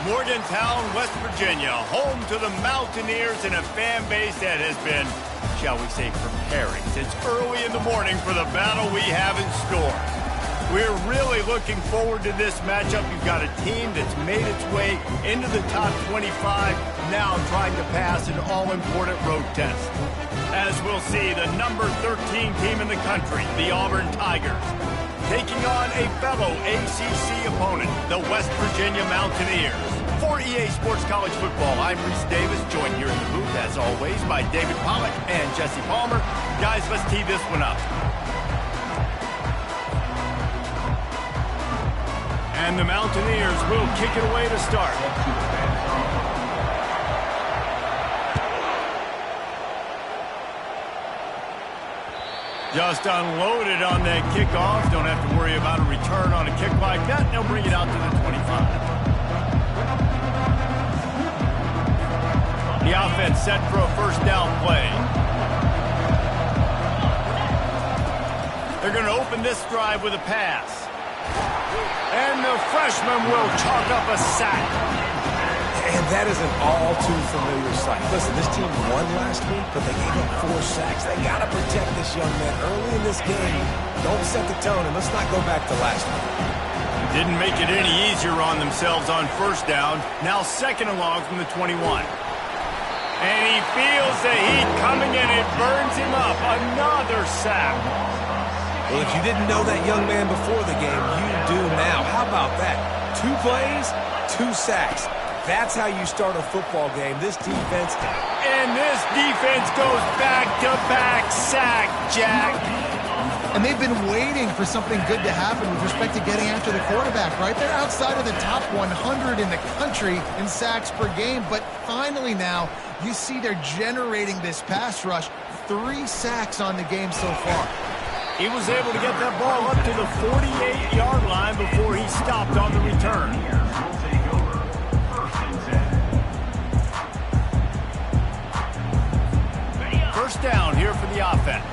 Morgantown, West Virginia, home to the Mountaineers and a fan base that has been, shall we say, preparing since early in the morning for the battle we have in store. We're really looking forward to this matchup. You've got a team that's made its way into the top 25, now trying to pass an all-important road test. As we'll see, the number 13 team in the country, the Auburn Tigers, taking on a fellow ACC opponent, the West Virginia Mountaineers. For EA Sports College Football, I'm Reese Davis, joined here in the booth, as always, by David Pollack and Jesse Palmer. Guys, let's tee this one up. And the Mountaineers will kick it away to start. Just unloaded on that kickoff. Don't have to worry about a return on a kick like that. They'll bring it out to the 25. The offense set for a first down play. They're going to open this drive with a pass. And the freshman will chalk up a sack. And that is an all-too-familiar sight. Listen, this team won last week, but they gave up 4 sacks. They got to protect this young man early in this game. Don't set the tone, and let's not go back to last week. Didn't make it any easier on themselves on first down. Now second and long from the 21. And he feels the heat coming in. It burns him up. Another sack. Well, if you didn't know that young man before the game, you do now. How about that? 2 plays, 2 sacks. That's how you start a football game. This defense... And this defense goes back-to-back sack, Jack. And they've been waiting for something good to happen with respect to getting after the quarterback, right? They're outside of the top 100 in the country in sacks per game, but finally now you see they're generating this pass rush. 3 sacks on the game so far. He was able to get that ball up to the 48-yard line before he stopped on the return. First down here for the offense.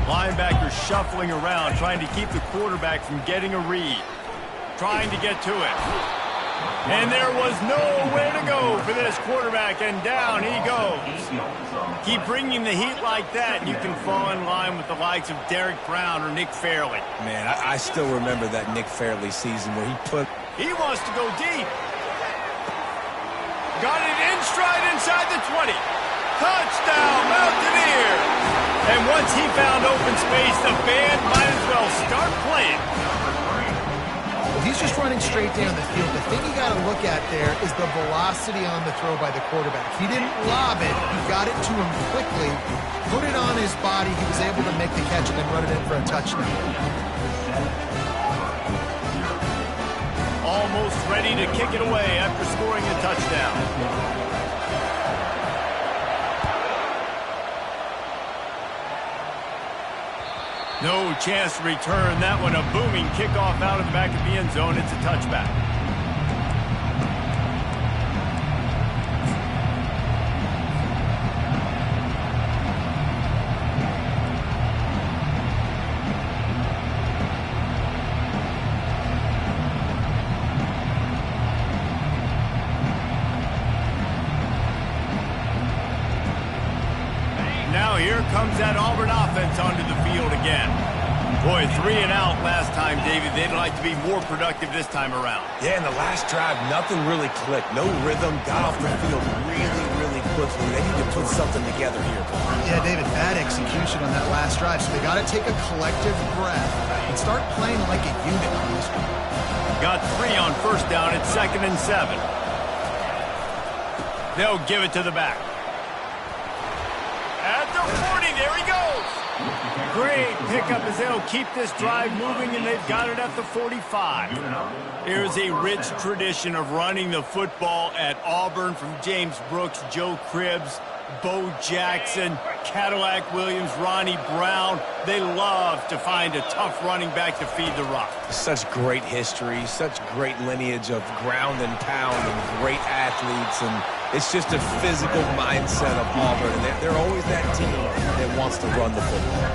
Linebacker shuffling around, trying to keep the quarterback from getting a read. Trying to get to it. And there was nowhere to go for this quarterback, and down he goes. Keep bringing the heat like that, and you can fall in line with the likes of Derek Brown or Nick Fairley. Man, I still remember that Nick Fairley season where he put... He wants to go deep. Got it in stride inside the 20. Touchdown, Mountaineers! And once he found open space, the band might as well start playing. He's just running straight down the field. The thing you got to look at there is the velocity on the throw by the quarterback. He didn't lob it. He got it to him quickly, put it on his body. He was able to make the catch and then run it in for a touchdown. Almost ready to kick it away after scoring a touchdown. No chance to return that one. A booming kickoff out of the back of the end zone. It's a touchback. Now here comes that Auburn offense onto the field again. Boy, 3 and out last time, David. They'd like to be more productive this time around. Yeah, in the last drive, nothing really clicked. No rhythm, got off the field really quickly. They need to put something together here. Yeah, David, bad execution on that last drive. So they got to take a collective breath and start playing like a unit on this one. Got 3 on first down. It's 2nd and 7. They'll give it to the back. At the 40, there he goes. Great pickup as they'll keep this drive moving, and they've got it at the 45. Here's a rich tradition of running the football at Auburn from James Brooks, Joe Cribbs, Bo Jackson, Cadillac Williams, Ronnie Brown. They love to find a tough running back to feed the rock. Such great history, such great lineage of ground and pound and great athletes, and it's just a physical mindset of Auburn, and they're always that team that wants to run the football.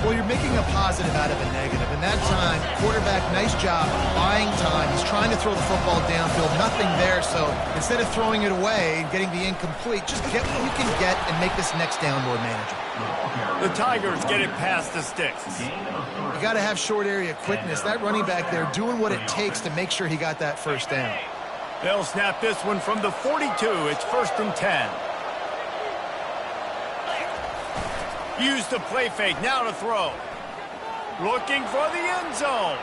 Well, you're making a positive out of a negative. In that time, quarterback, nice job buying time. He's trying to throw the football downfield, nothing there. So instead of throwing it away and getting the incomplete, just get what you can get and make this next down more manageable. The Tigers get it past the sticks. You got to have short area quickness. That running back there doing what it takes to make sure he got that first down. They'll snap this one from the 42. It's 1st and 10. Use the play fake, now to throw. Looking for the end zone.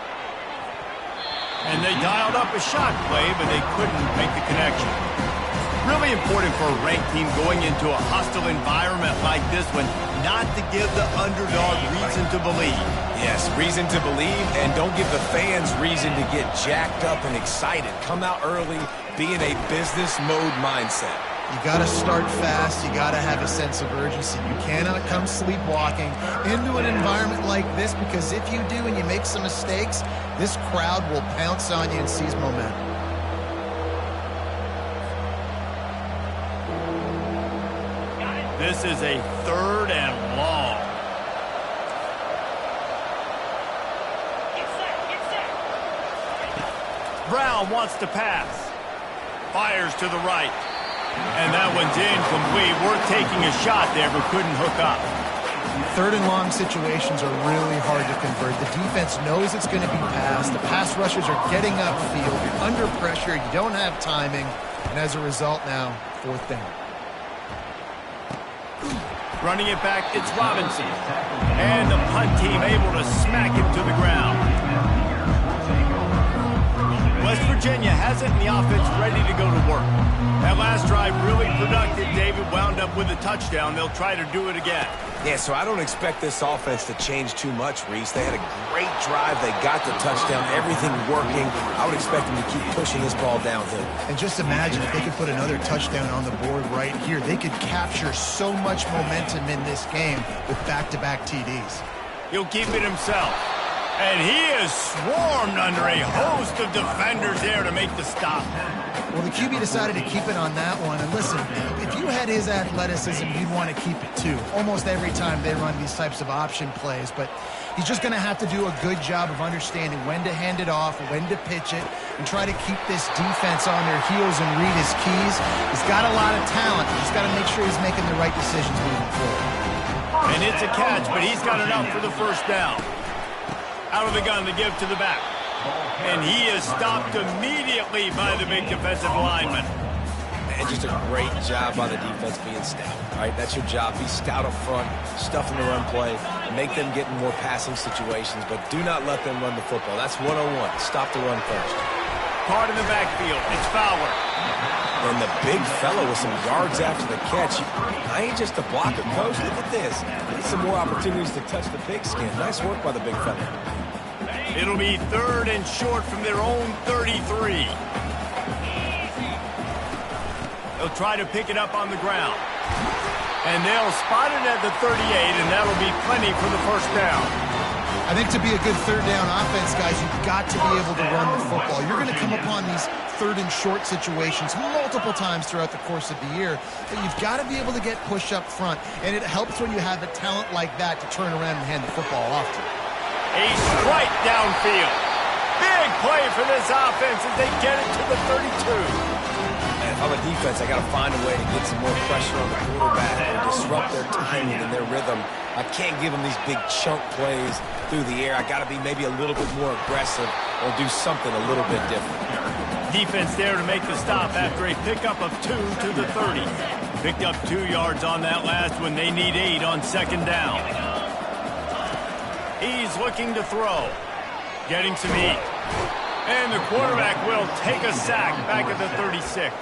And they dialed up a shot play, but they couldn't make the connection. Really important for a ranked team going into a hostile environment like this one, not to give the underdog reason to believe. Yes, reason to believe, and don't give the fans reason to get jacked up and excited. Come out early, be in a business mode mindset. You got to start fast. You got to have a sense of urgency. You cannot come sleepwalking into an environment like this, because if you do and you make some mistakes, this crowd will pounce on you and seize momentum. This is a 3rd and long. Brown wants to pass. Fires to the right. And that one's incomplete. Worth taking a shot there, but couldn't hook up. 3rd and long situations are really hard to convert. The defense knows it's going to be passed. The pass rushers are getting upfield. You're under pressure. You don't have timing. And as a result now, 4th down. Running it back, it's Robinson. And the punt team able to smack him to the ground. West Virginia has it in the offense ready to go to work. That last drive really productive. David wound up with a touchdown. They'll try to do it again. Yeah, so I don't expect this offense to change too much, Reese. They had a great drive. They got the touchdown. Everything working. I would expect them to keep pushing this ball downhill. And just imagine if they could put another touchdown on the board right here. They could capture so much momentum in this game with back-to-back TDs. He'll keep it himself. And he is swarmed under a host of defenders there to make the stop. Well, the QB decided to keep it on that one. And listen, if you had his athleticism, you'd want to keep it too. Almost every time they run these types of option plays. But he's just going to have to do a good job of understanding when to hand it off, when to pitch it, and try to keep this defense on their heels and read his keys. He's got a lot of talent. He's got to make sure he's making the right decisions moving forward. And it's a catch, but he's got enough for the first down. Out of the gun to give to the back. And he is stopped immediately by the big defensive lineman. And just a great job by the defense being stout. All right, that's your job. Be stout up front, stuff in the run play, make them get in more passing situations, but do not let them run the football. That's 101. Stop the run first. Caught in the backfield. It's Fowler. And the big fellow with some yards after the catch. I ain't just a blocker, coach. Look at this. Need some more opportunities to touch the big skin. Nice work by the big fella. It'll be 3rd and short from their own 33. They'll try to pick it up on the ground. And they'll spot it at the 38, and that'll be plenty for the first down. I think to be a good 3rd down offense, guys, you've got to be able to run the football. You're going to come upon these 3rd and short situations multiple times throughout the course of the year, but you've got to be able to get push up front, and it helps when you have a talent like that to turn around and hand the football off to. A strike downfield. Big play for this offense as they get it to the 32. And if I'm a defense, I got to find a way to get some more pressure on the quarterback and disrupt their timing and their rhythm. I can't give them these big chunk plays through the air. I got to be maybe a little bit more aggressive or do something a little bit different. Defense there to make the stop after a pickup of 2 to the 30. Picked up 2 yards on that last one. They need 8 on 2nd down. He's looking to throw. Getting some heat. And the quarterback will take a sack back at the 36.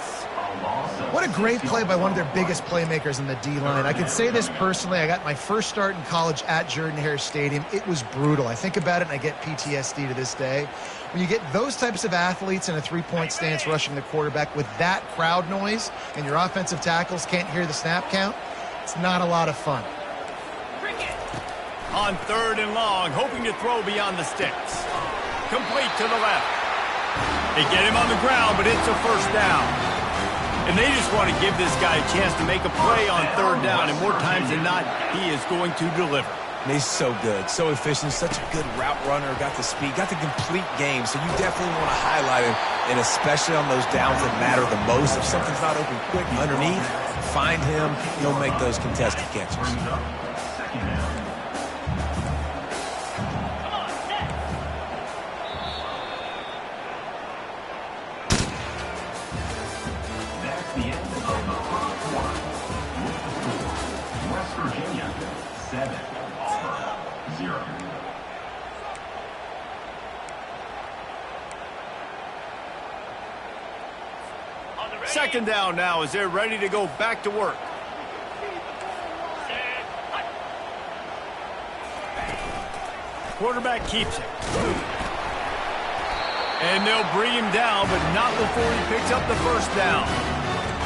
What a great play by one of their biggest playmakers in the D-line. I can say this personally. I got my first start in college at Jordan-Hare Stadium. It was brutal. I think about it and I get PTSD to this day. When you get those types of athletes in a three-point stance rushing the quarterback with that crowd noise and your offensive tackles can't hear the snap count, it's not a lot of fun. On 3rd and long, hoping to throw beyond the sticks. Complete to the left. They get him on the ground, but it's a first down. And they just want to give this guy a chance to make a play on 3rd down, and more times than not, he is going to deliver. And he's so good, so efficient, such a good route runner, got the speed, got the complete game. So you definitely want to highlight him, and especially on those downs that matter the most. If something's not open quick underneath, find him. He'll make those contested catches. That's the end of the first quarter. West Virginia, 7. Auburn, 0. Second down now as they're ready to go back to work. Quarterback keeps it. And they'll bring him down, but not before he picks up the first down.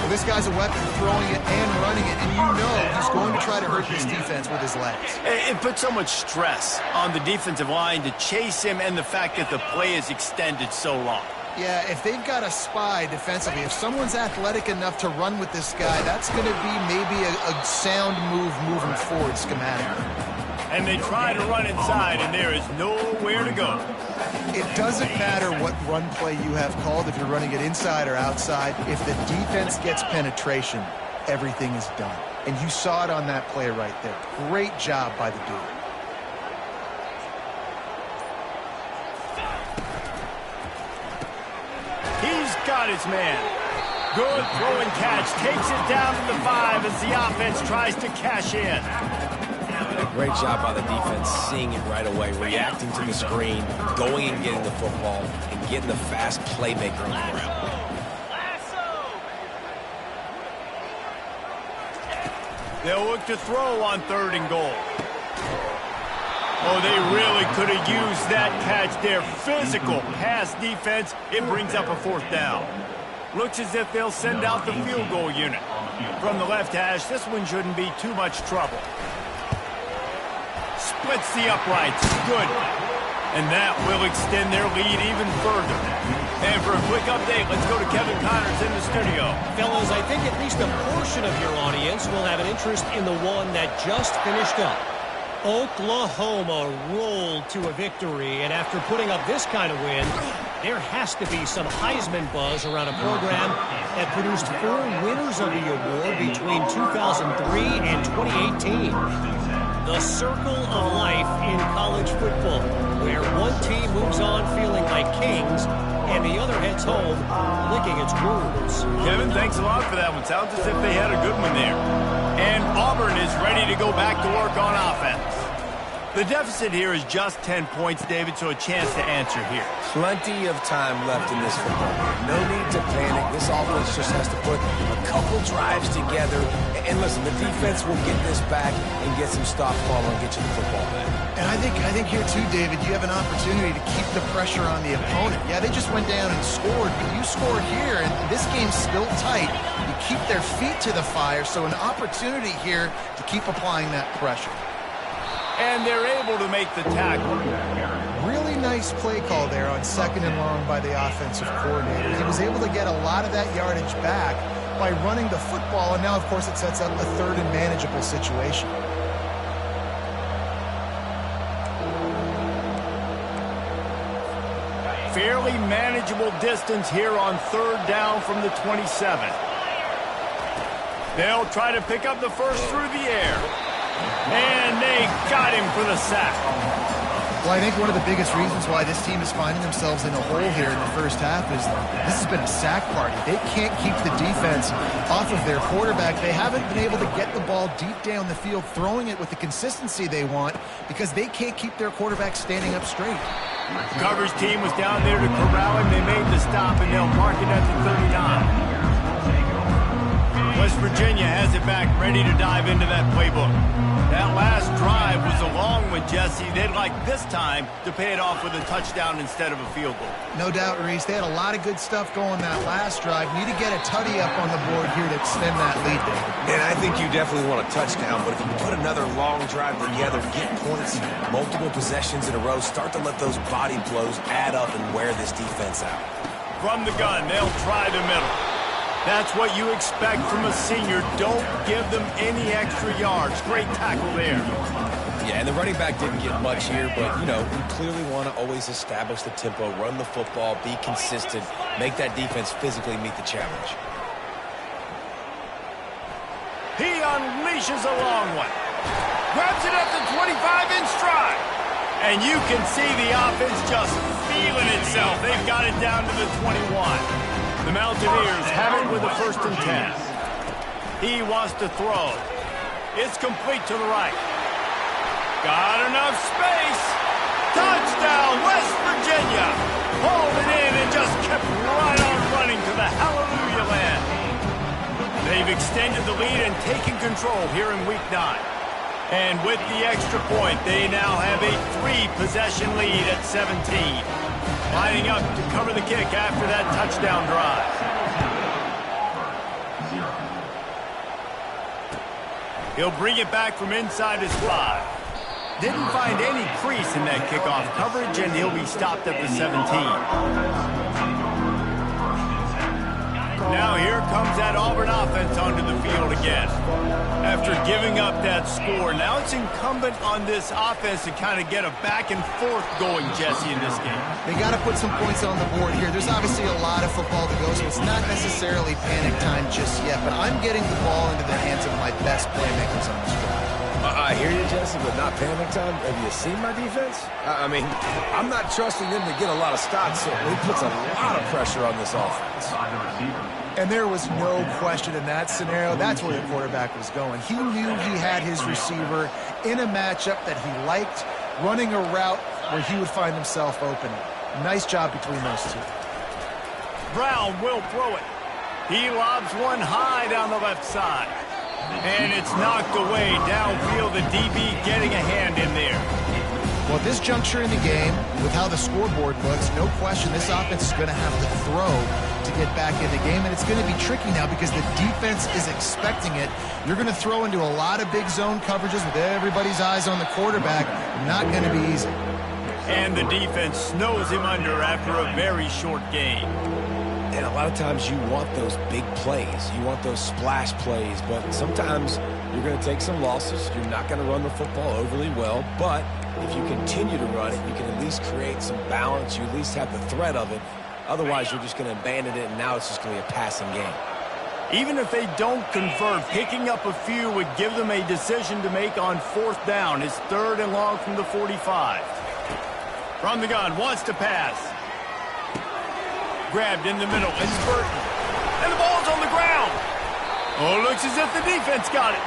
Well, this guy's a weapon, throwing it and running it, and you know he's going to try to hurt this defense with his legs. It puts so much stress on the defensive line to chase him, and the fact that the play is extended so long. Yeah, if they've got a spy defensively, if someone's athletic enough to run with this guy, that's going to be maybe a sound move moving forward schematically. And they try to run inside, and there is nowhere to go. It doesn't matter what run play you have called, if you're running it inside or outside. If the defense gets penetration, everything is done. And you saw it on that play right there. Great job by the dude. He's got his man. Good throw and catch. Takes it down to the 5 as the offense tries to cash in. Great job by the defense, seeing it right away, reacting to the screen, going and getting the football, and getting the fast playmaker on the ground. They'll look to throw on 3rd and goal. Oh, they really could have used that catch there. Physical pass defense. It brings up a 4th down. Looks as if they'll send out the field goal unit. From the left hash, this one shouldn't be too much trouble. Splits the uprights. Good. And that will extend their lead even further. And for a quick update, let's go to Kevin Connors in the studio. Fellas, I think at least a portion of your audience will have an interest in the one that just finished up. Oklahoma rolled to a victory, and after putting up this kind of win, there has to be some Heisman buzz around a program that produced 4 winners of the award between 2003 and 2018. The circle of life in college football, where one team moves on feeling like kings and the other heads home licking its wounds. Kevin, thanks a lot for that one. Sounds as if they had a good one there. And Auburn is ready to go back to work on offense. The deficit here is just 10 points, David, so a chance to answer here. Plenty of time left in this football game. No need to panic. This offense just has to put a couple drives together. And listen, the defense will get this back and get some stop follow and get you the football back. And I think here too, David, you have an opportunity to keep the pressure on the opponent. Yeah, they just went down and scored, but you score here, and this game's still tight. You keep their feet to the fire, so an opportunity here to keep applying that pressure. And they're able to make the tackle. Really nice play call there on 2nd and long by the offensive coordinator. He was able to get a lot of that yardage back by running the football, and now, of course, it sets up a 3rd and manageable situation. Fairly manageable distance here on 3rd down from the 27. They'll try to pick up the first through the air. And they got him for the sack. Well, I think one of the biggest reasons why this team is finding themselves in a hole here in the first half is this has been a sack party. They can't keep the defense off of their quarterback. They haven't been able to get the ball deep down the field, throwing it with the consistency they want, because they can't keep their quarterback standing up straight. The coverage team was down there to corral him. They made the stop, and they'll mark it at the 39. West Virginia has it back, ready to dive into that playbook. That last drive was a long one, Jesse. They'd like this time to pay it off with a touchdown instead of a field goal. No doubt, Reese. They had a lot of good stuff going that last drive. Need to get a tutty up on the board here to extend that lead, David. And I think you definitely want a touchdown, but if you put another long drive together, get points, multiple possessions in a row, start to let those body blows add up and wear this defense out. From the gun, they'll try the middle. That's what you expect from a senior. Don't give them any extra yards. Great tackle there. Yeah, and the running back didn't get much here, but, you know, we clearly want to always establish the tempo, run the football, be consistent, make that defense physically meet the challenge. He unleashes a long one. Grabs it up to 25 in stride. And you can see the offense just feeling itself. They've got it down to the 21. The Mountaineers have it with a 1st and 10. He wants to throw. It's complete to the right. Got enough space. Touchdown, West Virginia. Hauled it in and just kept right on running to the hallelujah land. They've extended the lead and taken control here in Week 9. And with the extra point, they now have a 3-possession lead at 17. Lining up to cover the kick after that touchdown drive. He'll bring it back from inside his 5. Didn't find any crease in that kickoff coverage, and he'll be stopped at the 17. Now here comes that Auburn offense onto the field again. After giving up that score, now it's incumbent on this offense to kind of get a back and forth going, Jesse, in this game. They got to put some points on the board here. There's obviously a lot of football to go, so it's not necessarily panic time just yet, but I'm getting the ball into the hands of my best playmakers on this drive. I hear you, Jesse, but not panic time. Have you seen my defense? I mean, I'm not trusting them to get a lot of stops, so it puts a lot of pressure on this offense. And there was no question in that scenario. That's where the quarterback was going. He knew he had his receiver in a matchup that he liked, running a route where he would find himself open. Nice job between those two. Brown will throw it. He lobs one high down the left side. And it's knocked away downfield. The DB getting a hand in there. Well, at this juncture in the game, with how the scoreboard looks, no question this offense is going to have to throw to get back in the game. And it's going to be tricky now because the defense is expecting it. You're going to throw into a lot of big zone coverages with everybody's eyes on the quarterback. Not going to be easy. And the defense snows him under after a very short game. And a lot of times you want those big plays. You want those splash plays. But sometimes you're going to take some losses. You're not going to run the football overly well. But if you continue to run it, you can at least create some balance. You at least have the threat of it. Otherwise, you're just going to abandon it, and now it's just going to be a passing game. Even if they don't convert, picking up a few would give them a decision to make on 4th down. It's 3rd and long from the 45. From the gun, wants to pass. Grabbed in the middle, it's Burton. And the ball's on the ground. Oh, looks as if the defense got it.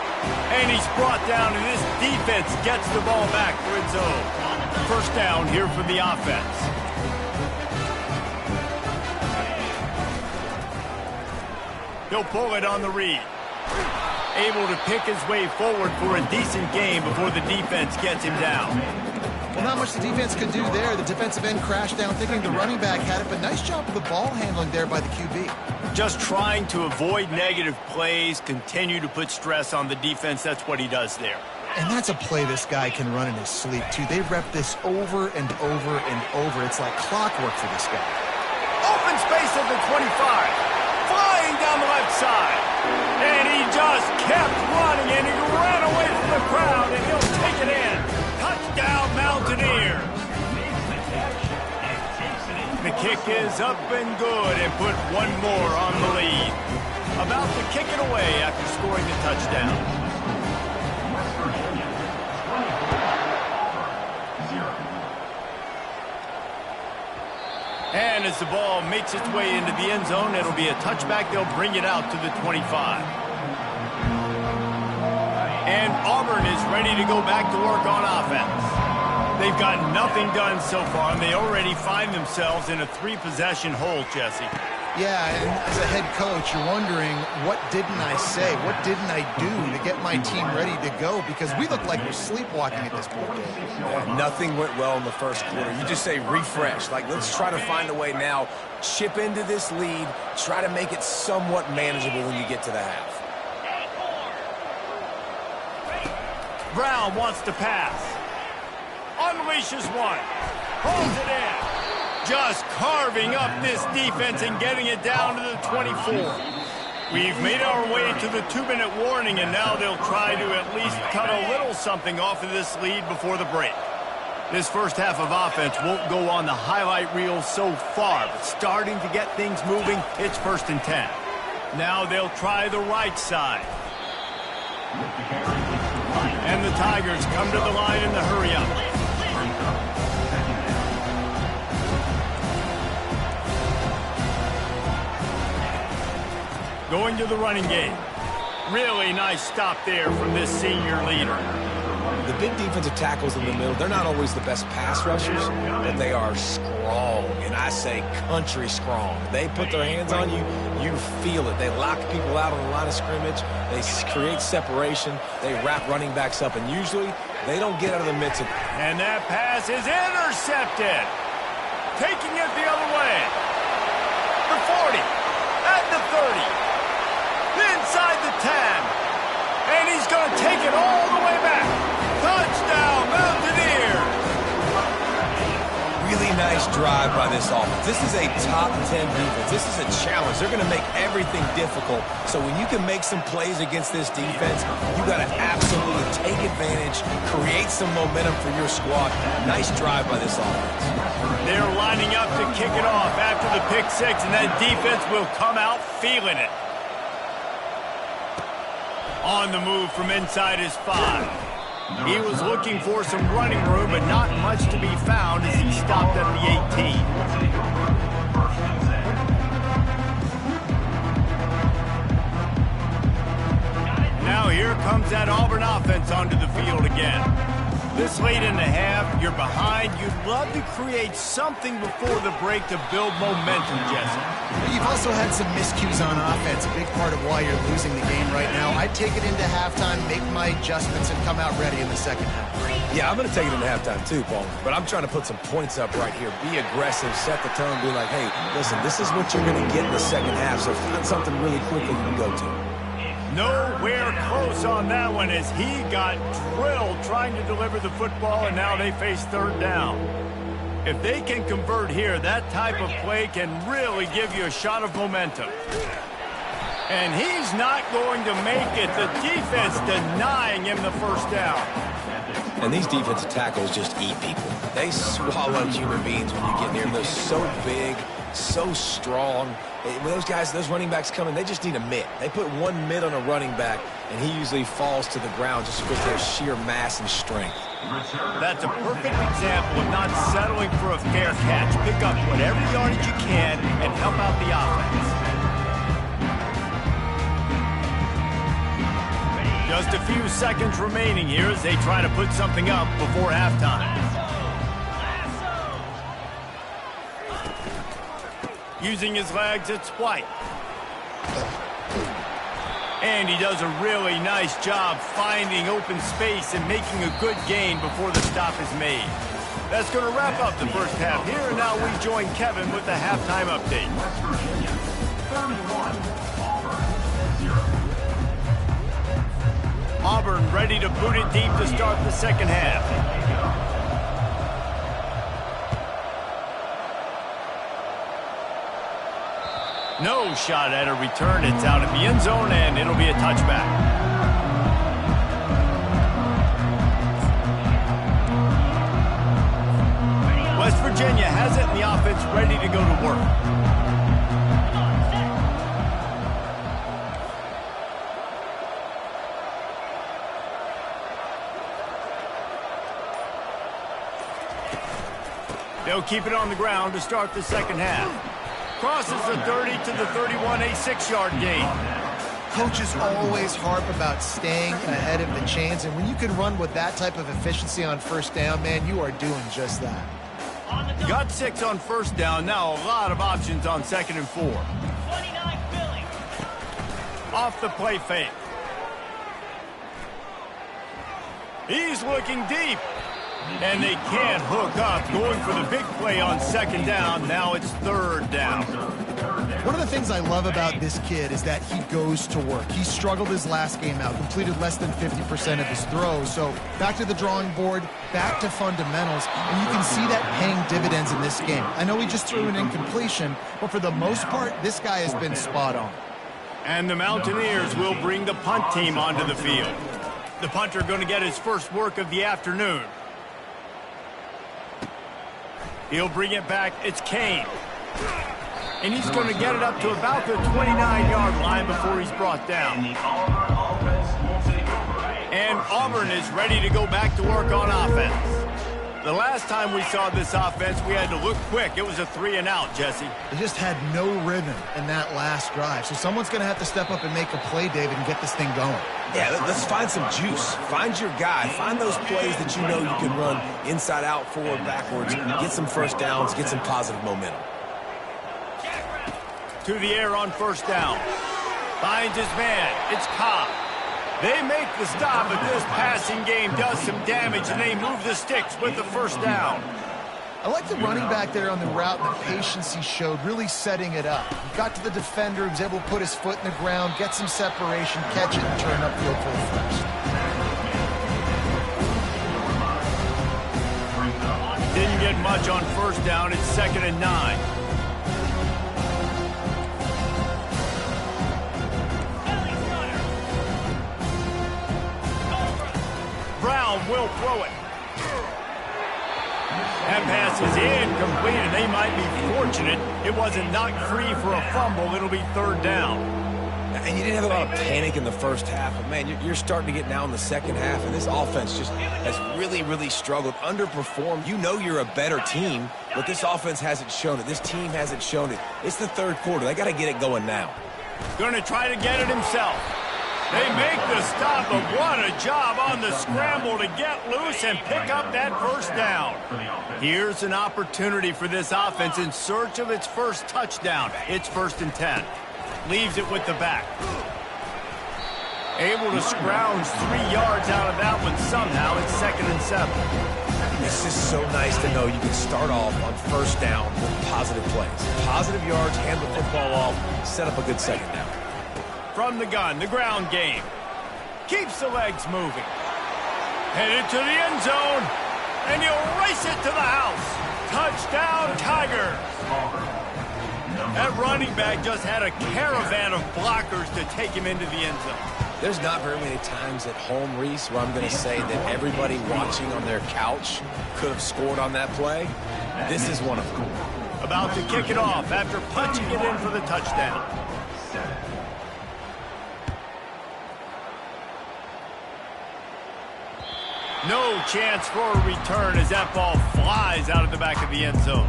And he's brought down, and this defense gets the ball back for its own. 1st down here for the offense. He'll pull it on the read. Able to pick his way forward for a decent game before the defense gets him down. Well, not much the defense could do there. The defensive end crashed down thinking the running back had it, but nice job of the ball handling there by the QB. Just trying to avoid negative plays, continue to put stress on the defense. That's what he does there. And that's a play this guy can run in his sleep, too. They rep this over and over and over. It's like clockwork for this guy. Open space at the 25. Flying down the left side. And he just kept running, and he ran away from the crowd, and he'll take it in. Touchdown, Mountaineers. The kick is up and good and put one more on the lead. About to kick it away after scoring the touchdown. And as the ball makes its way into the end zone, it'll be a touchback. They'll bring it out to the 25. And Auburn is ready to go back to work on offense. They've got nothing done so far, and they already find themselves in a 3-possession hole, Jesse. Yeah, and as a head coach, you're wondering, what didn't I say? What didn't I do to get my team ready to go? Because we look like we're sleepwalking at this point. Yeah, nothing went well in the first quarter. You just say refresh. Like, let's try to find a way now, chip into this lead, try to make it somewhat manageable when you get to the half. Brown wants to pass. Unleashes one. Holds it in. Just carving up this defense and getting it down to the 24. We've made our way to the 2-minute warning, and now they'll try to at least cut a little something off of this lead before the break. This first half of offense won't go on the highlight reel so far, but starting to get things moving, it's 1st and 10. Now they'll try the right side. And the Tigers come to the line in the hurry-up. Going to the running game. Really nice stop there from this senior leader. The big defensive tackles in the middle, they're not always the best pass rushers, but they are strong, and I say country strong. They put their hands on you, you feel it. They lock people out on the line of scrimmage. They create separation. They wrap running backs up, and usually they don't get out of the midst of it. And that pass is intercepted. Taking it the other way. The 40, at the 30, inside the 10, and he's going to take it all the way back. Touchdown, Mountaineers! Really nice drive by this offense. This is a top 10 defense. This is a challenge. They're going to make everything difficult. So when you can make some plays against this defense, you got to absolutely take advantage, create some momentum for your squad. Nice drive by this offense. They're lining up to kick it off after the pick six, and that defense will come out feeling it. On the move from inside his 5. He was looking for some running room, but not much to be found as he stopped at the 18. Now here comes that Auburn offense onto the field again. This late in the half, you're behind. You'd love to create something before the break to build momentum, Jesse. You've also had some miscues on offense, a big part of why you're losing the game right now. I'd take it into halftime, make my adjustments, and come out ready in the second half. Yeah, I'm going to take it into halftime too, Paul. But I'm trying to put some points up right here. Be aggressive, set the tone, be like, hey, listen, this is what you're going to get in the second half, so find something really quickly you can go to. Nowhere close on that one as he got drilled trying to deliver the football, and now they face 3rd down. If they can convert here, that type of play can really give you a shot of momentum. And he's not going to make it. The defense denying him the 1st down. And these defensive tackles just eat people. They swallow human beings when you get near them. They're so big, so strong. When those guys, those running backs come in, they just need a mitt. They put one mitt on a running back, and he usually falls to the ground just because of their sheer mass and strength. That's a perfect example of not settling for a fair catch. Pick up whatever yardage you can and help out the offense. Just a few seconds remaining here as they try to put something up before halftime. Using his legs, it's White. And he does a really nice job finding open space and making a good gain before the stop is made. That's going to wrap up the first half here, and now we join Kevin with the halftime update. Auburn ready to boot it deep to start the second half. No shot at a return. It's out of the end zone, and it'll be a touchback. West Virginia has it, and the offense ready to go to work. They'll keep it on the ground to start the second half. Crosses the 30 to the 31, a 6-yard gain. Coaches always harp about staying ahead of the chains, and when you can run with that type of efficiency on 1st down, man, you are doing just that. Got 6 on 1st down. Now a lot of options on 2nd and 4. Off the play fake. He's looking deep. And they can't hook up. Going for the big play on 2nd down. Now it's 3rd down. One of the things I love about this kid is that he goes to work. He struggled his last game out, completed less than 50% of his throws. So back to the drawing board, back to fundamentals, and you can see that paying dividends in this game. I know he just threw an incompletion, but for the most part, this guy has been spot on. And the Mountaineers will bring the punt team onto the field. The punter going to get his first work of the afternoon. He'll bring it back. It's Kane. And he's going to get it up to about the 29-yard line before he's brought down. And Auburn is ready to go back to work on offense. The last time we saw this offense, we had to look quick. It was a 3-and-out, Jesse. They just had no rhythm in that last drive. So someone's going to have to step up and make a play, David, and get this thing going. Yeah, let's find some juice. Find your guy. Find those plays that you know you can run inside out, forward, backwards. Get some first downs. Get some positive momentum. To the air on first down. Finds his man. It's Cobb. They make the stop, but this passing game does some damage, and they move the sticks with the first down. I like the running back there on the route and the patience he showed, really setting it up. He got to the defender, he was able to put his foot in the ground, get some separation, catch it, and turn upfield for the first. Didn't get much on first down. It's 2nd and 9. Brown will throw it. That pass is incomplete, and they might be fortunate it wasn't knocked free for a fumble. It'll be 3rd down. And you didn't have a lot of panic in the first half, but, man, you're starting to get now in the second half, and this offense just has really, really struggled, underperformed. You know you're a better team, but this offense hasn't shown it. This team hasn't shown it. It's the third quarter. They got to get it going now. Going to try to get it himself. They make the stop, but what a job on the scramble to get loose and pick up that first down. Here's an opportunity for this offense in search of its first touchdown. It's 1st and 10. Leaves it with the back. Able to scrounge 3 yards out of that one somehow. It's 2nd and 7. It's just so nice to know you can start off on first down with positive plays. Positive yards, hand the football off, set up a good second down. From the gun, the ground game. Keeps the legs moving. Headed to the end zone. And he'll race it to the house. Touchdown, Tigers. That running back just had a caravan of blockers to take him into the end zone. There's not very many times at home, Reese, where I'm going to say that everybody watching on their couch could have scored on that play. This is one of them. About to kick it off after punching it in for the touchdown. No chance for a return as that ball flies out of the back of the end zone.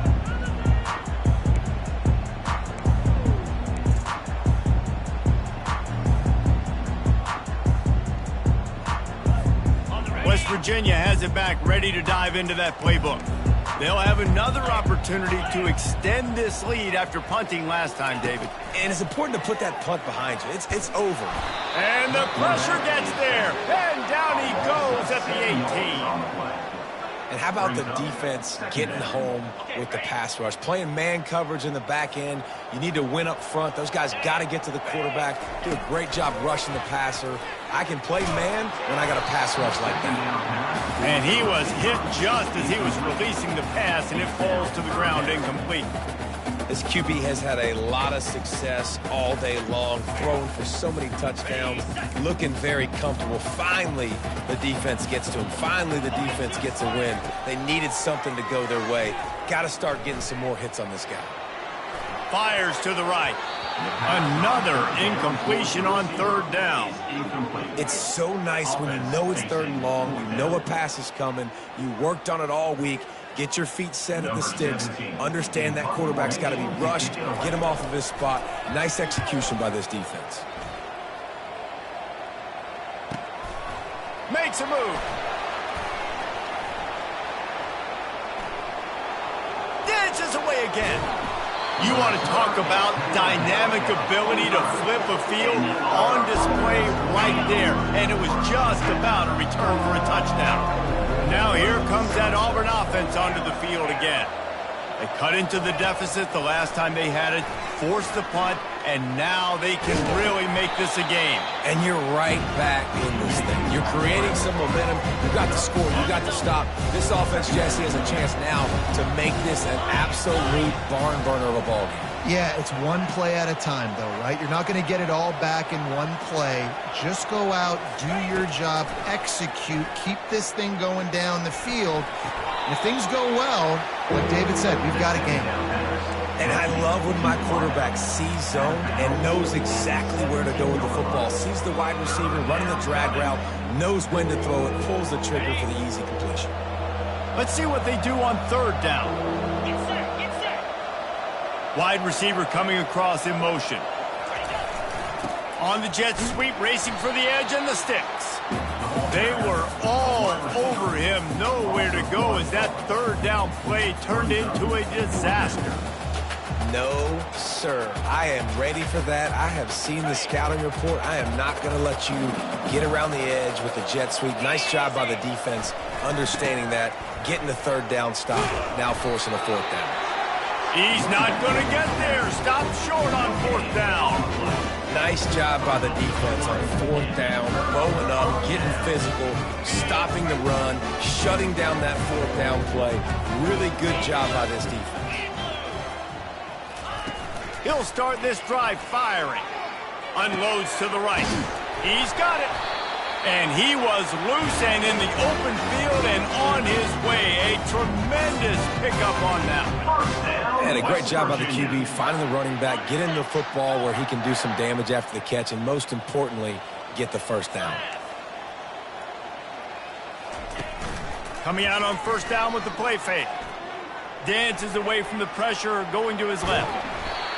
West Virginia has it back, ready to dive into that playbook. They'll have another opportunity to extend this lead after punting last time, David. And it's important to put that punt behind you. It's over. And the pressure gets there. And down he goes at the 18. And how about the defense getting home with the pass rush? Playing man coverage in the back end. You need to win up front. Those guys got to get to the quarterback. Do a great job rushing the passer. I can play man when I got a pass rush like that. And he was hit just as he was releasing the pass, and it falls to the ground incomplete. This QB has had a lot of success all day long, throwing for so many touchdowns, looking very comfortable. Finally, the defense gets to him. Finally, the defense gets a win. They needed something to go their way. Got to start getting some more hits on this guy. Fires to the right. Another incompletion on 3rd down. It's so nice when you know it's 3rd and long, you know a pass is coming, you worked on it all week, get your feet set at the sticks, understand that quarterback's got to be rushed, get him off of his spot. Nice execution by this defense. Makes a move. Dances away again. You want to talk about dynamic ability to flip a field on display right there. And it was just about a return for a touchdown. Now here comes that Auburn offense onto the field again. They cut into the deficit the last time they had it, forced the punt, and now they can really make this a game. And you're right back in this thing. You're creating some momentum. You got to score. You got to stop. This offense, Jesse, has a chance now to make this an absolute barn burner of a ball game. Yeah, it's one play at a time, though, right? You're not going to get it all back in one play. Just go out, do your job, execute, keep this thing going down the field. And if things go well, like David said, we've got a game. And I love when my quarterback sees zone and knows exactly where to go with the football. Sees the wide receiver running the drag route, knows when to throw it, pulls the trigger for the easy completion. Let's see what they do on third down. Wide receiver coming across in motion. On the jet sweep, racing for the edge and the sticks. They were all over him, nowhere to go as that third down play turned into a disaster. No, sir. I am ready for that. I have seen the scouting report. I am not going to let you get around the edge with the jet sweep. Nice job by the defense, understanding that, getting the third down stop, now forcing a fourth down. He's not going to get there. Stop short on fourth down. Nice job by the defense on fourth down, bowing up, getting physical, stopping the run, shutting down that fourth down play. Really good job by this defense. He'll start this drive firing. Unloads to the right. He's got it. And he was loose and in the open field and on his way. A tremendous pickup on that one. And a great job by the QB, finding the running back, getting the football where he can do some damage after the catch, and most importantly, get the first down. Coming out on first down with the play fake. Dances away from the pressure, going to his left.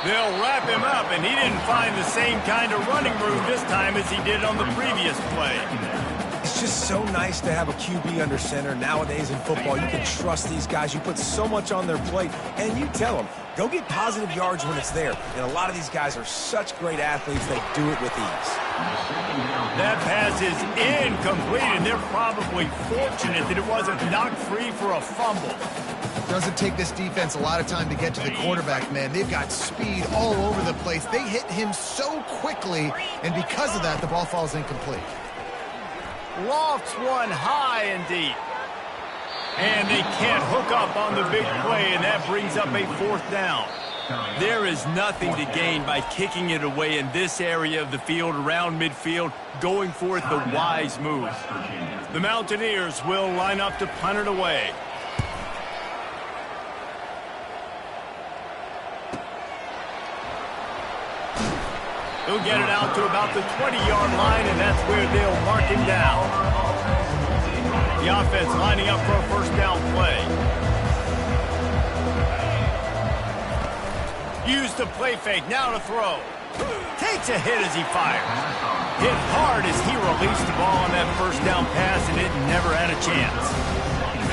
They'll wrap him up, and he didn't find the same kind of running room this time as he did on the previous play. It's just so nice to have a QB under center. Nowadays in football, you can trust these guys. You put so much on their plate, and you tell them, go get positive yards when it's there. And a lot of these guys are such great athletes, they do it with ease. That pass is incomplete, and they're probably fortunate that it wasn't knocked free for a fumble. Doesn't take this defense a lot of time to get to the quarterback, man. They've got speed all over the place. They hit him so quickly, and because of that, the ball falls incomplete. Lofts one high and deep. And they can't hook up on the big play, and that brings up a fourth down. There is nothing to gain by kicking it away in this area of the field, around midfield, going for it the wise move. The Mountaineers will line up to punt it away. He'll get it out to about the 20-yard line, and that's where they'll mark him down. The offense lining up for a first down play. Use the play fake, now to throw. Takes a hit as he fires. Hit hard as he released the ball on that first down pass, and it never had a chance.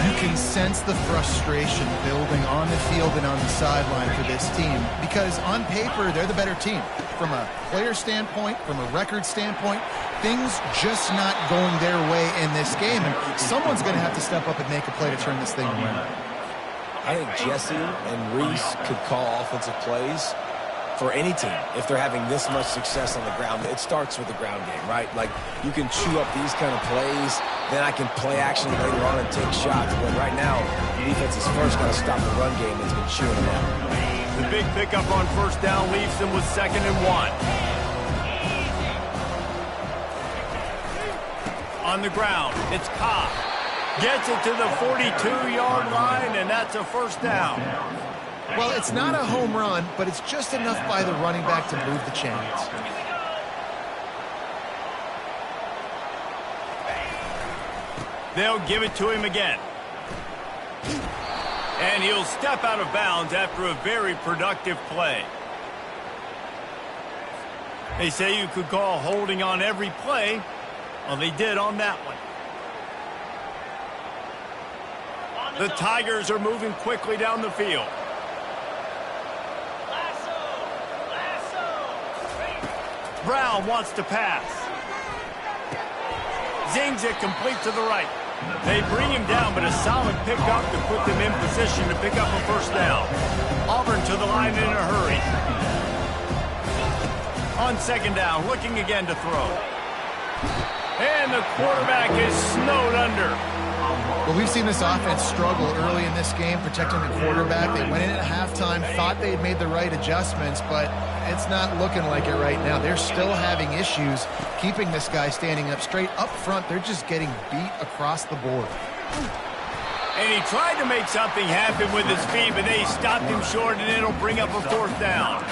You can sense the frustration building on the field and on the sideline for this team because on paper, they're the better team. From a player standpoint, from a record standpoint, things just not going their way in this game. And someone's going to have to step up and make a play to turn this thing around. I think Jesse and Reese could call offensive plays for any team if they're having this much success on the ground. It starts with the ground game, right? Like, you can chew up these kind of plays, then I can play action later on and take shots. But right now, the defense is first got to stop the run game that's been chewing them up. The big pickup on first down leaves them with 2nd and 1. On the ground, it's Cobb. Gets it to the 42-yard line, and that's a first down. Well, it's not a home run, but it's just enough by the running back to move the chains. They'll give it to him again. And he'll step out of bounds after a very productive play. They say you could call holding on every play. Well, they did on that one. The Tigers are moving quickly down the field. Brown wants to pass. Zings it complete to the right. They bring him down, but a solid pickup to put them in position to pick up a first down. Auburn to the line in a hurry. On 2nd down, looking again to throw. And the quarterback is snowed under. Well, we've seen this offense struggle early in this game, protecting the quarterback. They went in at halftime, thought they had made the right adjustments, but it's not looking like it right now. They're still having issues keeping this guy standing up straight. Up front, they're just getting beat across the board. And he tried to make something happen with his feet, but they stopped him short, and it'll bring up a fourth down.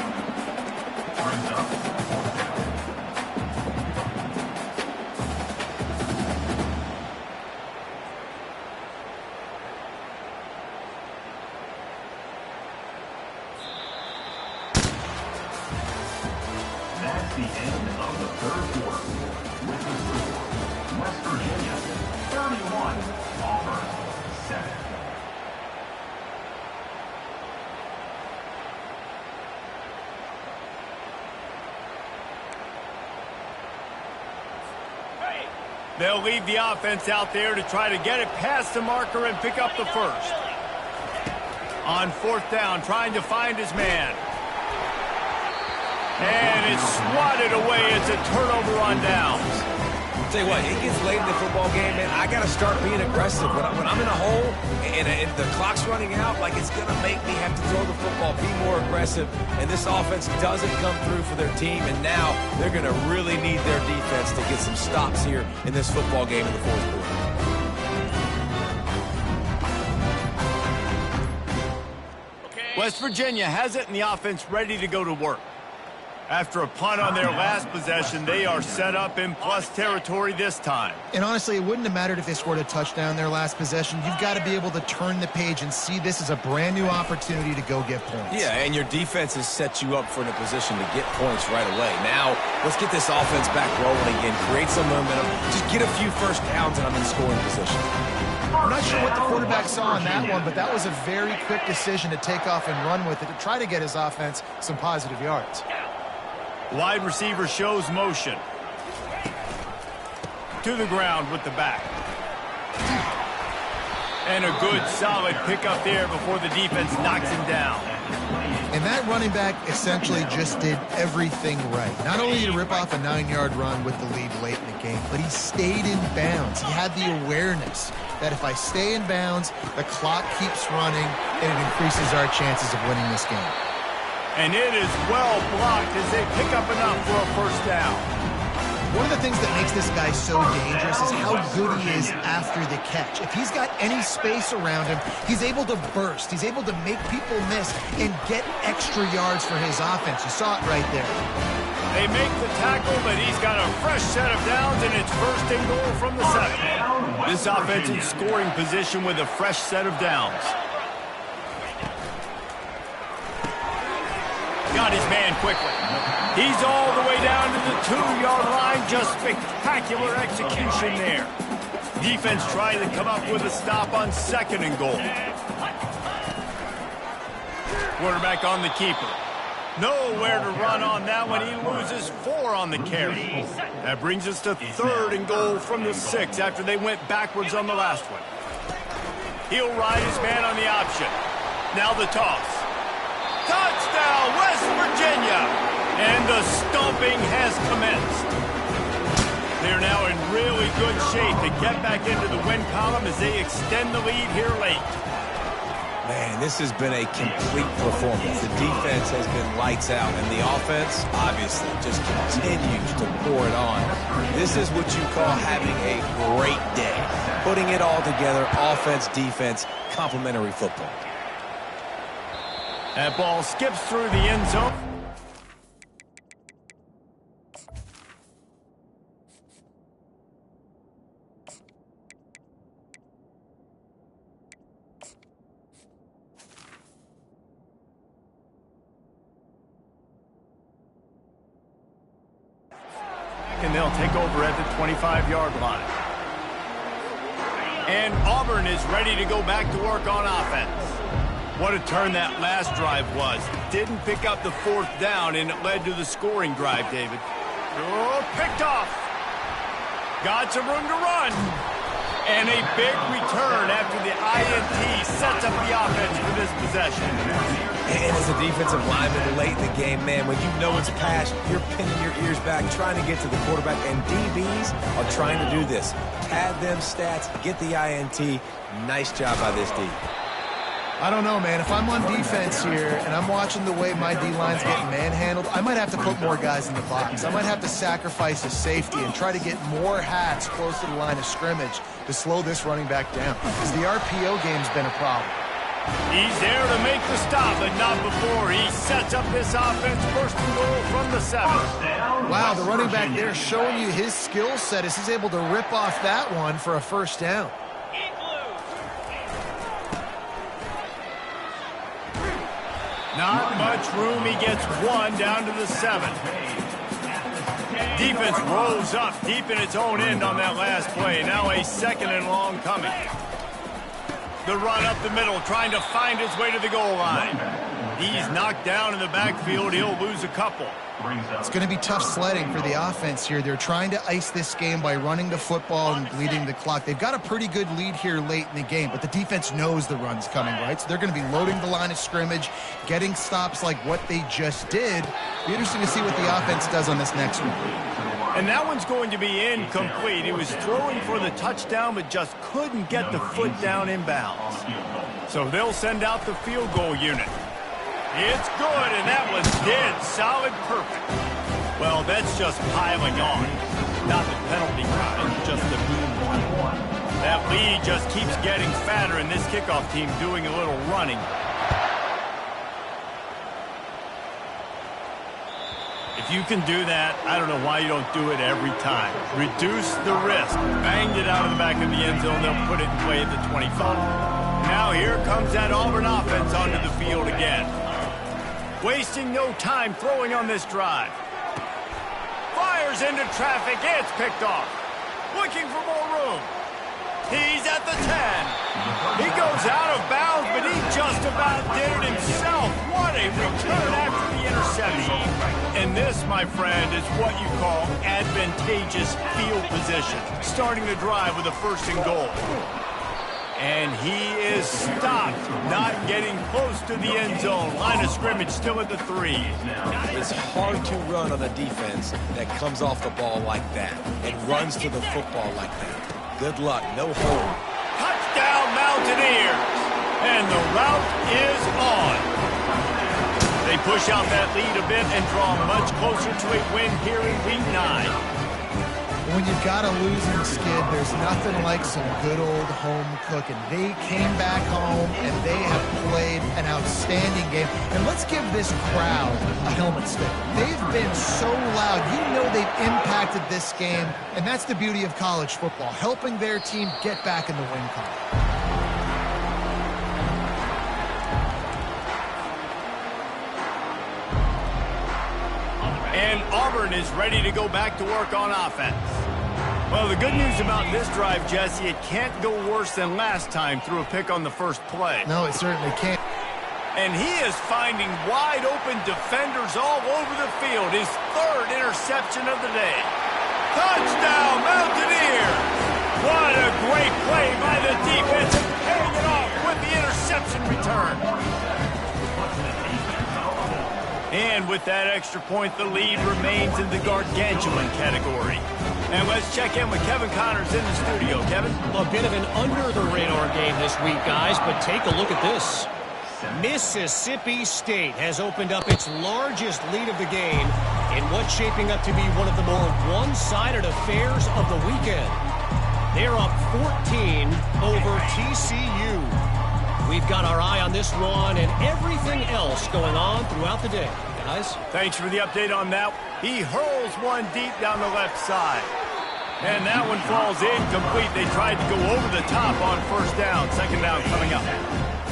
That's the end of the third quarter. With the score, West Virginia 31, Auburn 7. They'll leave the offense out there to try to get it past the marker and pick up the first. On fourth down, trying to find his man. And it's swatted away. It's a turnover on downs. Tell you what, it gets late in the football game, man. I got to start being aggressive. When I'm in a hole and the clock's running out, like it's going to make me have to throw the football, be more aggressive. And this offense doesn't come through for their team, and now they're going to really need their defense to get some stops here in this football game in the fourth quarter. West Virginia has it, and the offense ready to go to work. After a punt on their last possession, they are set up in plus territory this time. And honestly, it wouldn't have mattered if they scored a touchdown their last possession. You've got to be able to turn the page and see this as a brand new opportunity to go get points. Yeah, and your defense has set you up for a position to get points right away. Now, let's get this offense back rolling again, create some momentum, just get a few first downs, and I'm in scoring position. I'm not sure what the quarterback saw on that one, but that was a very quick decision to take off and run with it to try to get his offense some positive yards. Wide receiver shows motion. To the ground with the back. And a good solid pickup there before the defense knocks him down. And that running back essentially just did everything right. Not only did he rip off a 9-yard run with the lead late in the game, but he stayed in bounds. He had the awareness that if I stay in bounds, the clock keeps running, and it increases our chances of winning this game. And it is well blocked as they pick up enough for a first down. One of the things that makes this guy so dangerous is how good he is after the catch. If he's got any space around him, he's able to burst. He's able to make people miss and get extra yards for his offense. You saw it right there. They make the tackle, but he's got a fresh set of downs, and it's first and goal from the 7. This offense in scoring position with a fresh set of downs. Got his man quickly. He's all the way down to the 2-yard line. Just spectacular execution there. Defense trying to come up with a stop on second and goal. Quarterback on the keeper. Nowhere to run on that one. He loses 4 on the carry. That brings us to third and goal from the 6 after they went backwards on the last one. He'll ride his man on the option. Now the toss. Touchdown, West Virginia! And the stomping has commenced. They're now in really good shape to get back into the win column as they extend the lead here late. Man, this has been a complete performance. The defense has been lights out, and the offense, obviously, just continues to pour it on. This is what you call having a great day. Putting it all together, offense, defense, complementary football. That ball skips through the end zone. And they'll take over at the 25-yard line. And Auburn is ready to go back to work on offense. What a turn that last drive was. Didn't pick up the fourth down, and it led to the scoring drive, David. Oh, picked off. Got some room to run. And a big return after the INT sets up the offense for this possession. And as a defensive lineman late in the game, man, when you know it's pass, you're pinning your ears back, trying to get to the quarterback. And DBs are trying to do this. Pad them stats, get the INT. Nice job by this D. I don't know, man. If I'm on defense here and I'm watching the way my D-line's getting manhandled, I might have to put more guys in the box. I might have to sacrifice his safety and try to get more hats close to the line of scrimmage to slow this running back down. Because the RPO game's been a problem. He's there to make the stop, but not before. He sets up this offense, first and goal from the 7. Wow, the running back there showing you his skill set as he's able to rip off that one for a first down. Not much room. He gets one down to the 7. Defense rolls up deep in its own end on that last play. Now a second and long coming. The run up the middle, trying to find his way to the goal line. He's knocked down in the backfield. He'll lose a couple. It's going to be tough sledding for the offense here. They're trying to ice this game by running the football and bleeding the clock. They've got a pretty good lead here late in the game, but the defense knows the run's coming, right? So they're going to be loading the line of scrimmage, getting stops like what they just did. Be interesting to see what the offense does on this next one. And that one's going to be incomplete. He was throwing for the touchdown, but just couldn't get the foot down in bounds. So they'll send out the field goal unit. It's good, and that was dead solid perfect. Well, that's just piling on. Not the penalty kind, just the boom. That lead just keeps getting fatter, and this kickoff team doing a little running. If you can do that, I don't know why you don't do it every time. Reduce the risk. Banged it out of the back of the end zone. They'll put it in play at the 25. Now here comes that Auburn offense onto the field again. Wasting no time throwing on this drive. Fires into traffic. It's picked off. Looking for more room. He's at the 10. He goes out of bounds, but he just about did it himself. What a return after the interception. And this, my friend, is what you call advantageous field position. Starting the drive with a first and goal. And he is stopped, not getting close to the end zone. Line of scrimmage still at the 3. It's hard to run on a defense that comes off the ball like that and runs to the football like that. Good luck, no hold. Touchdown Mountaineers! And the route is on. They push out that lead a bit and draw much closer to a win here in Week 9. When you've got a losing skid, there's nothing like some good old home cooking. They came back home, and they have played an outstanding game. And let's give this crowd a helmet stick. They've been so loud. You know they've impacted this game, and that's the beauty of college football, helping their team get back in the win column. And Auburn is ready to go back to work on offense. Well, the good news about this drive, Jesse, it can't go worse than last time through a pick on the first play. No, it certainly can't. And he is finding wide-open defenders all over the field. His third interception of the day. Touchdown, Mountaineers! What a great play by the defense, paying it off with the interception return. And with that extra point, the lead remains in the gargantuan category. And let's check in with Kevin Connors in the studio. Kevin? A bit of an under-the-radar game this week, guys, but take a look at this. Mississippi State has opened up its largest lead of the game in what's shaping up to be one of the more one-sided affairs of the weekend. They're up 14 over TCU. We've got our eye on this one and everything else going on throughout the day, guys. Thanks for the update on that. He hurls one deep down the left side. And that one falls incomplete. They tried to go over the top on first down. Second down coming up.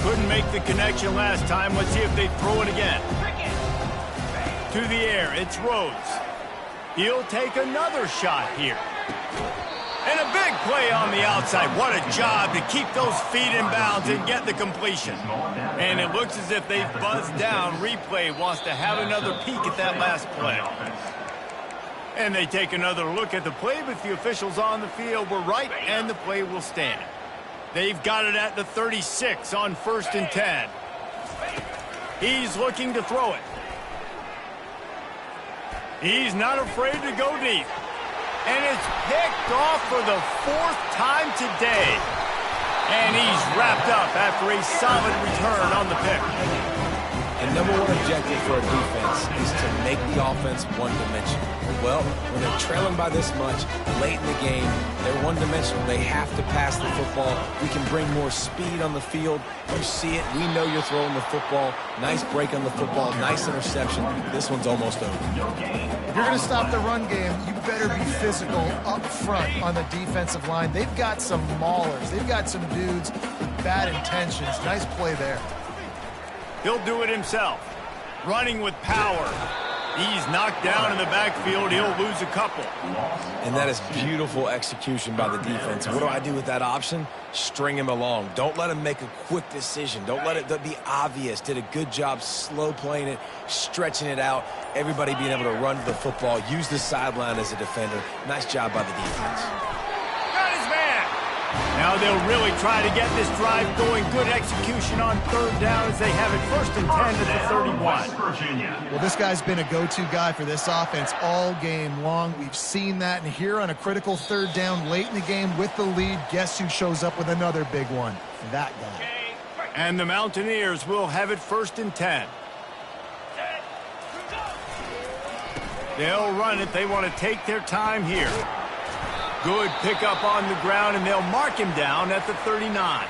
Couldn't make the connection last time. Let's see if they throw it again. To the air, it's Rhodes. He'll take another shot here. And a big play on the outside. What a job to keep those feet in bounds and get the completion. And it looks as if they've buzzed down. Replay wants to have another peek at that last play. And they take another look at the play, but the officials on the field were right, and the play will stand. They've got it at the 36 on 1st and 10. He's looking to throw it. He's not afraid to go deep. And it's picked off for the 4th time today. And he's wrapped up after a solid return on the pick. The number one objective for a defense is to make the offense one-dimensional. Well, when they're trailing by this much late in the game, they're one-dimensional. They have to pass the football. We can bring more speed on the field. You see it. We know you're throwing the football. Nice break on the football. Nice interception. This one's almost over. If you're going to stop the run game, you better be physical up front on the defensive line. They've got some maulers. They've got some dudes with bad intentions. Nice play there. He'll do it himself. Running with power. He's knocked down in the backfield. He'll lose a couple. And that is beautiful execution by the defense. What do I do with that option? String him along. Don't let him make a quick decision. Don't let it be obvious. Did a good job slow playing it, stretching it out. Everybody being able to run to the football, use the sideline as a defender. Nice job by the defense. Got his man. Now they'll really try to get this drive going. Good execution on 3rd down as they have it 1st and 10 at the 31. Well, this guy's been a go-to guy for this offense all game long. We've seen that, and here on a critical 3rd down late in the game with the lead, guess who shows up with another big one? That guy. And the Mountaineers will have it 1st and 10. They'll run it. They want to take their time here. Good pickup on the ground, and they'll mark him down at the 39.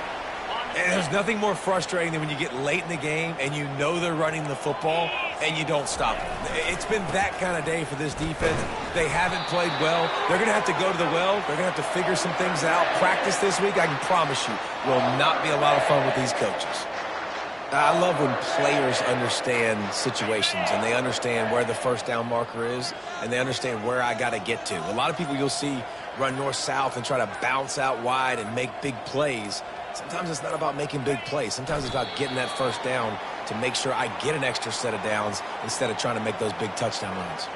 And there's nothing more frustrating than when you get late in the game and you know they're running the football and you don't stop them. It's been that kind of day for this defense. They haven't played well. They're going to have to go to the well. They're going to have to figure some things out. Practice this week, I can promise you, will not be a lot of fun with these coaches. I love when players understand situations and they understand where the 1st down marker is and they understand where I got to get to. A lot of people you'll see run north-south and try to bounce out wide and make big plays. Sometimes it's not about making big plays. Sometimes it's about getting that 1st down to make sure I get an extra set of downs instead of trying to make those big touchdown runs.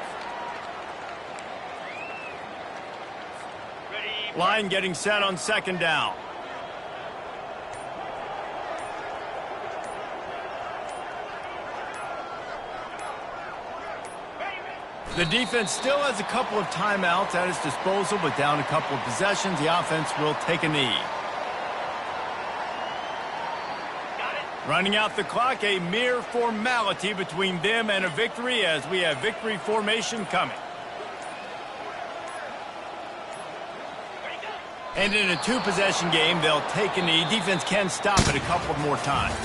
Line getting set on 2nd down. The defense still has a couple of timeouts at its disposal, but down a couple of possessions, the offense will take a knee. Running out the clock, a mere formality between them and a victory as we have victory formation coming. And in a 2-possession game, they'll take a knee. Defense can stop it a couple more times.